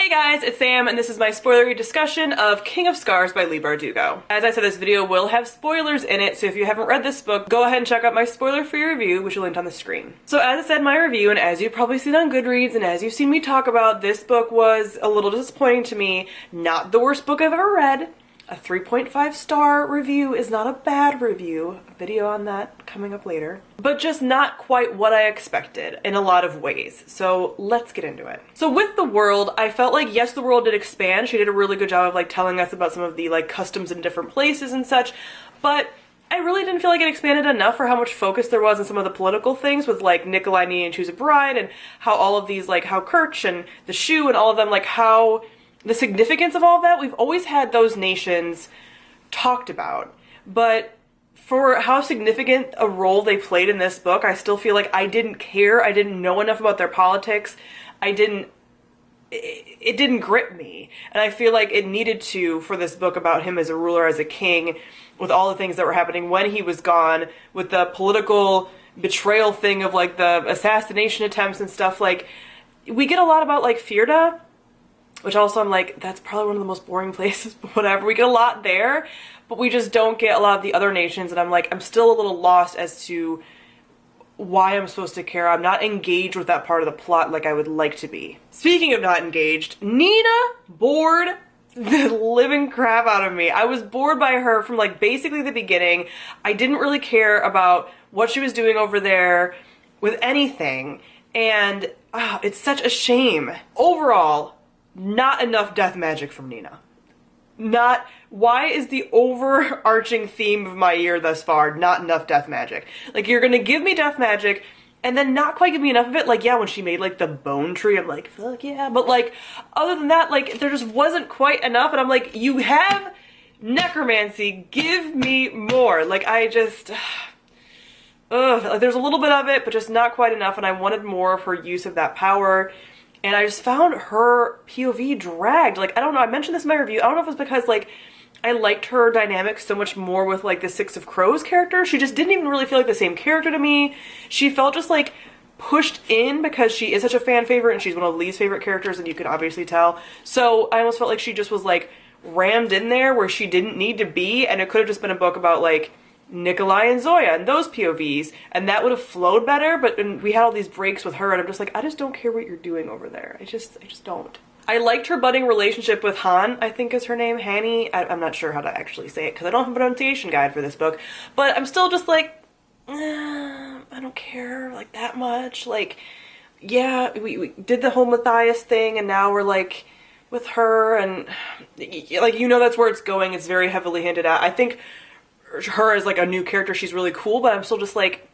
Hey guys, it's Sam, and this is my spoilery discussion of King of Scars by Leigh Bardugo. As I said, this video will have spoilers in it, so if you haven't read this book, go ahead and check out my spoiler-free review, which will link on the screen. So as I said in my review, and as you've probably seen on Goodreads, and as you've seen me talk about, this book was a little disappointing to me. Not the worst book I've ever read. A 3.5 star review is not a bad review. A video on that coming up later. But just not quite what I expected in a lot of ways. So let's get into it. So with the world, I felt like, yes, the world did expand. She did a really good job of like telling us about some of the like customs in different places and such. But I really didn't feel like it expanded enough for how much focus there was on some of the political things with like Nikolai needing to choose a bride and how all of these like how Kirch and the shoe and all of them like how the significance of all of that. We've always had those nations talked about, but for how significant a role they played in this book, I still feel like I didn't care. I didn't know enough about their politics. It didn't grip me. And I feel like it needed to for this book about him as a ruler, as a king, with all the things that were happening when he was gone, with the political betrayal thing of like the assassination attempts and stuff. Like, we get a lot about like Firda, which also I'm like, that's probably one of the most boring places, but whatever. We get a lot there, but we just don't get a lot of the other nations, and I'm like, I'm still a little lost as to why I'm supposed to care. I'm not engaged with that part of the plot like I would like to be. Speaking of not engaged, Nina bored the living crap out of me. I was bored by her from like basically the beginning. I didn't really care about what she was doing over there with anything, and it's such a shame. Overall, not enough death magic from Nina. Why is the overarching theme of my year thus far not enough death magic? Like, you're gonna give me death magic and then not quite give me enough of it. Like, yeah, when she made like the bone tree, I'm like, fuck yeah. But like, other than that, like, there just wasn't quite enough. And I'm like, you have necromancy, give me more. Like, I just, like, there's a little bit of it, but just not quite enough. And I wanted more of her use of that power. And I just found her POV dragged. Like, I don't know, I mentioned this in my review. I don't know if it's because, like, I liked her dynamic so much more with, like, the Six of Crows character. She just didn't even really feel like the same character to me. She felt just, like, pushed in because she is such a fan favorite and she's one of Leigh's favorite characters, and you can obviously tell. So I almost felt like she just was, like, rammed in there where she didn't need to be, and it could have just been a book about, like, Nikolai and Zoya and those POVs, and that would have flowed better, but we had all these breaks with her, and I'm just like, I just don't care what you're doing over there. I just don't. I liked her budding relationship with Han, I think is her name, Hanny. I'm not sure how to actually say it because I don't have a pronunciation guide for this book, but I'm still just like, I don't care like that much. Like, yeah, we did the whole Matthias thing, and now we're like with her, and like, you know, that's where it's going. It's very heavily hinted at. I think her as like a new character, she's really cool, but I'm still just like,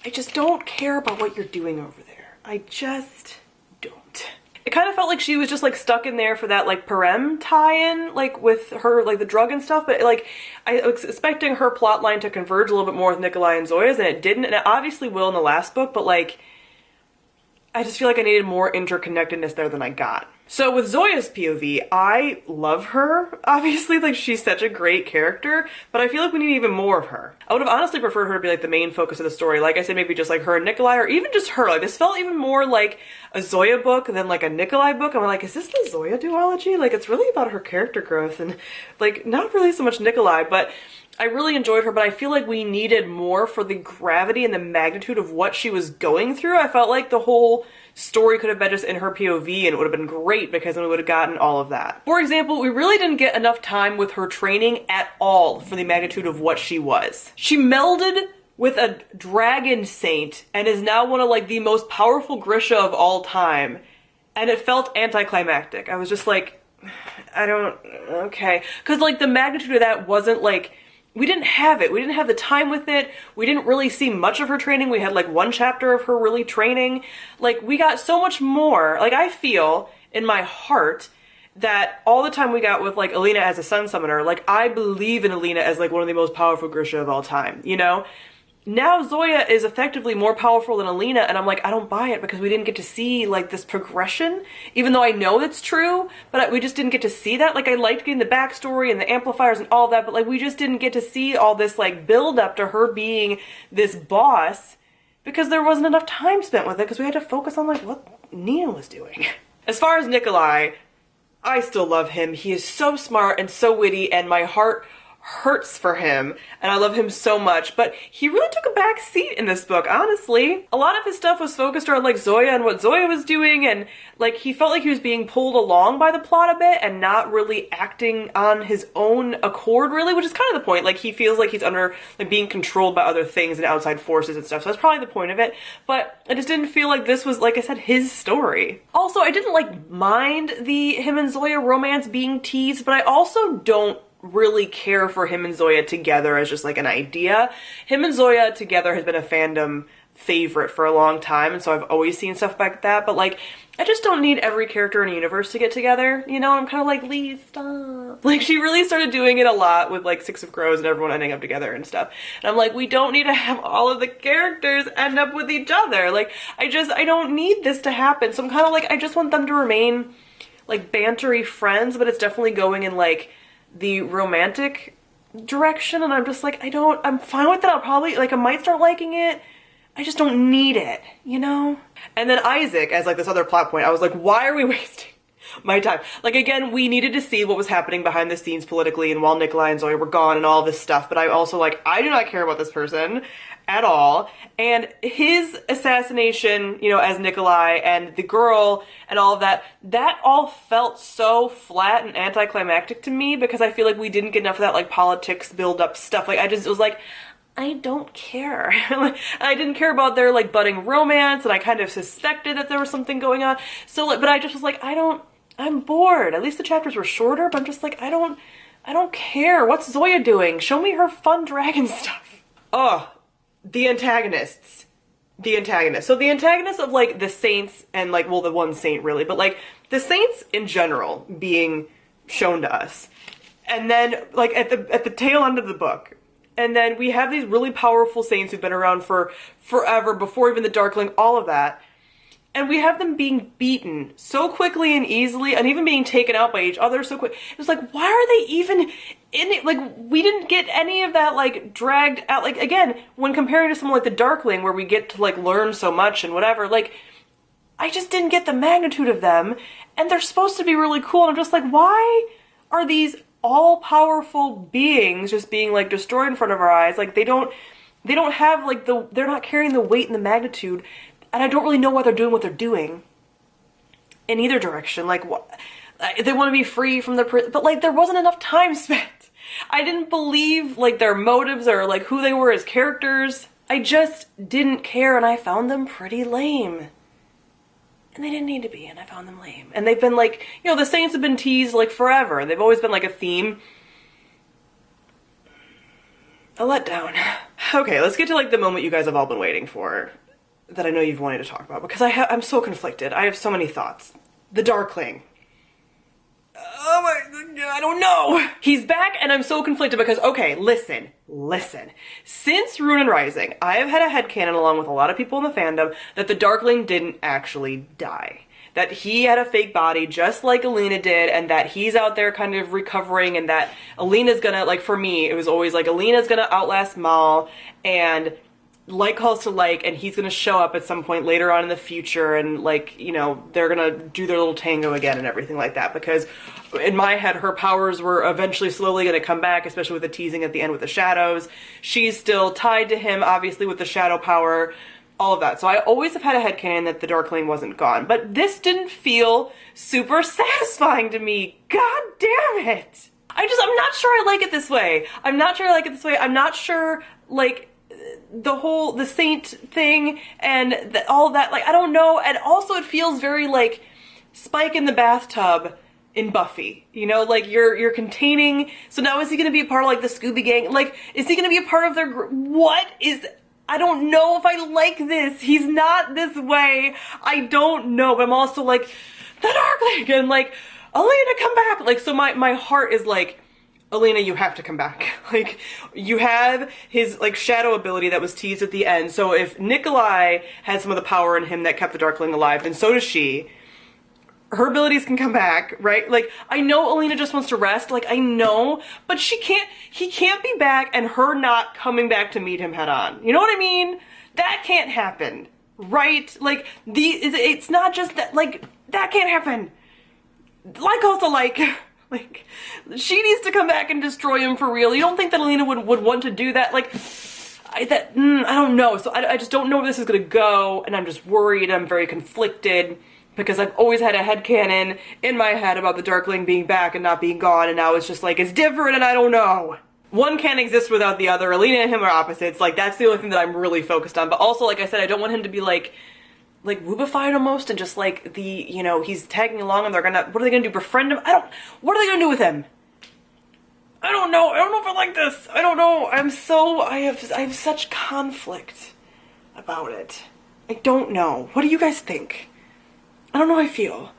I just don't care about what you're doing over there. I just don't. It kind of felt like she was just like stuck in there for that like Parem tie-in, like with her, like the drug and stuff, but like I was expecting her plotline to converge a little bit more with Nikolai and Zoya's, and it didn't, and it obviously will in the last book, but like, I just feel like I needed more interconnectedness there than I got. So with Zoya's POV, I love her, obviously, like, she's such a great character, but I feel like we need even more of her. I would have honestly preferred her to be like the main focus of the story. Like I said, maybe just like her and Nikolai, or even just her. Like, this felt even more like a Zoya book than like a Nikolai book. I'm like, is this the Zoya duology? Like, it's really about her character growth and like not really so much Nikolai, but I really enjoyed her, but I feel like we needed more for the gravity and the magnitude of what she was going through. I felt like the whole story could have been just in her POV, and it would have been great because then we would have gotten all of that. For example, we really didn't get enough time with her training at all for the magnitude of what she was. She melded with a dragon saint and is now one of like the most powerful Grisha of all time, and it felt anticlimactic. I was just like, okay. Because like the magnitude of that wasn't like, we didn't have it. We didn't have the time with it. We didn't really see much of her training. We had like one chapter of her really training. Like, we got so much more. Like, I feel in my heart that all the time we got with like Alina as a sun summoner, like, I believe in Alina as like one of the most powerful Grisha of all time, you know? Now Zoya is effectively more powerful than Alina, and I'm like, I don't buy it because we didn't get to see like this progression, even though I know that's true, but we just didn't get to see that. Like, I liked getting the backstory and the amplifiers and all that, but like, we just didn't get to see all this like build up to her being this boss because there wasn't enough time spent with it because we had to focus on like what Nina was doing. As far as Nikolai, I still love him. He is so smart and so witty, and my heart hurts for him, and I love him so much, but he really took a back seat in this book, honestly. A lot of his stuff was focused around like Zoya and what Zoya was doing, and like he felt like he was being pulled along by the plot a bit and not really acting on his own accord really, which is kind of the point. Like he feels like he's under, like being controlled by other things and outside forces and stuff, so that's probably the point of it, but I just didn't feel like this was, like I said, his story. Also, I didn't like mind the him and Zoya romance being teased, but I also don't really care for him and Zoya together as just like an idea. Him and Zoya together has been a fandom favorite for a long time, and so I've always seen stuff like that, but like I just don't need every character in a universe to get together, you know? I'm kind of like, Leigh, stop. Like she really started doing it a lot with like Six of Crows and everyone ending up together and stuff, and I'm like, we don't need to have all of the characters end up with each other. Like I don't need this to happen, so I'm kind of like, I just want them to remain like bantery friends, but it's definitely going in like the romantic direction, and I'm just like, I'm fine with that. I'll probably, like, I might start liking it. I just don't need it, you know? And then Isaac, as like this other plot point, I was like, why are we wasting my time? Like, again, we needed to see what was happening behind the scenes politically and while Nikolai and Zoya were gone and all this stuff, but I also, like, I do not care about this person at all, and his assassination, you know, as Nikolai, and the girl and all of that, that all felt so flat and anticlimactic to me, because I feel like we didn't get enough of that like politics build up stuff. Like it was like, I don't care. I didn't care about their like budding romance, and I kind of suspected that there was something going on, so like, but I just was like, I'm bored. At least the chapters were shorter, but I'm just like, I don't care. What's Zoya doing? Show me her fun dragon stuff. Oh, the antagonists. The antagonists. So the antagonists of like the saints and like, well, the one saint really, but like the saints in general being shown to us. And then like at the tail end of the book. And then we have these really powerful saints who've been around for forever, before even the Darkling, all of that. And we have them being beaten so quickly and easily, and even being taken out by each other so quick. It was like, why are they even in it? Like, we didn't get any of that, like, dragged out. Like, again, when comparing to someone like the Darkling, where we get to, like, learn so much and whatever, like, I just didn't get the magnitude of them. And they're supposed to be really cool. And I'm just like, why are these all-powerful beings just being, like, destroyed in front of our eyes? Like, they don't have, like, they're not carrying the weight and the magnitude. And I don't really know why they're doing what they're doing in either direction. Like, what, they want to be free from the but like there wasn't enough time spent. I didn't believe like their motives or like who they were as characters. I just didn't care, and I found them pretty lame. And they didn't need to be, and I found them lame. And they've been like, you know, the saints have been teased like forever, and they've always been like a theme. A letdown. Okay, let's get to like the moment you guys have all been waiting for, that I know you've wanted to talk about, because I'm so conflicted. I have so many thoughts. The Darkling. Oh my, I don't know. He's back, and I'm so conflicted because, okay, listen. Since Rune and Rising, I have had a headcanon along with a lot of people in the fandom that the Darkling didn't actually die. That he had a fake body just like Alina did, and that he's out there kind of recovering, and that Alina's gonna, like for me, it was always like Alina's gonna outlast Mal, and like calls to like, and he's gonna show up at some point later on in the future, and like, you know, they're gonna do their little tango again and everything like that, because in my head her powers were eventually slowly gonna come back, especially with the teasing at the end with the shadows. She's still tied to him, obviously, with the shadow power, all of that. So I always have had a headcanon that the Darkling wasn't gone, but this didn't feel super satisfying to me. God damn it! I'm not sure I like it this way. I'm not sure, like, the saint thing and all of that, like, I don't know. And also it feels very like Spike in the bathtub in Buffy, you know, like you're containing. So now is he gonna be a part of like the Scooby Gang? Like, is he gonna be a part of their group? I don't know if I like this. He's not this way. I don't know, but I'm also like, the Darkling, and like, Alina, come back. Like, so my heart is like, Alina, you have to come back. Like, you have his, like, shadow ability that was teased at the end, so if Nikolai has some of the power in him that kept the Darkling alive, then so does she. Her abilities can come back, right? Like, I know Alina just wants to rest, like, I know, but he can't be back and her not coming back to meet him head on. You know what I mean? That can't happen, right? Like, it's not just that, like, that can't happen. also like, she needs to come back and destroy him for real. You don't think that Alina would want to do that? Like, I don't know. So I just don't know where this is gonna go, and I'm just worried. I'm very conflicted because I've always had a headcanon in my head about the Darkling being back and not being gone, and now it's just like, it's different and I don't know. One can't exist without the other. Alina and him are opposites. Like, that's the only thing that I'm really focused on. But also, like I said, I don't want him to be like woobified almost, and just like you know, he's tagging along and what are they gonna do, befriend him? What are they gonna do with him? I don't know. I don't know if I like this. I don't know. I have such conflict about it. I don't know. What do you guys think? I don't know how I feel.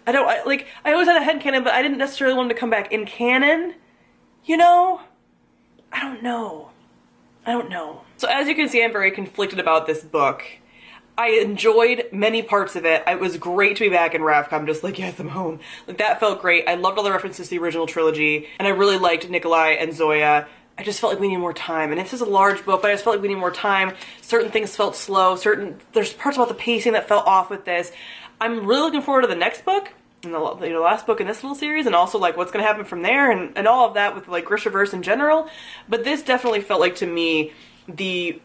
I always had a headcanon, but I didn't necessarily want him to come back in canon, you know? I don't know. I don't know. So as you can see, I'm very conflicted about this book. I enjoyed many parts of it. It was great to be back in Ravcom, just like, yes, I'm home. Like, that felt great. I loved all the references to the original trilogy, and I really liked Nikolai and Zoya. I just felt like we need more time. And this is a large book, but I just felt like we need more time. Certain things felt slow. There's parts about the pacing that felt off with this. I'm really looking forward to the next book, and the last book in this little series, and also like what's gonna happen from there, and all of that with like Grishaverse in general. But this definitely felt like, to me, the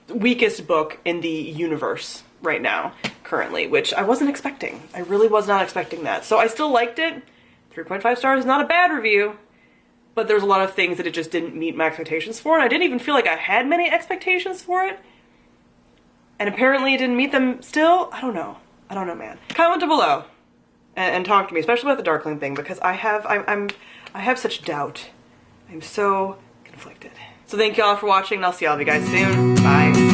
weakest book in the universe right now, currently, which I wasn't expecting. I really was not expecting that. So I still liked it. 3.5 stars is not a bad review, but there's a lot of things that it just didn't meet my expectations for, and I didn't even feel like I had many expectations for it. And apparently it didn't meet them still. I don't know. I don't know, man. Comment below and talk to me, especially about the Darkling thing, because I have such doubt. I'm so conflicted. So thank you all for watching, and I'll see all of you guys soon. Bye.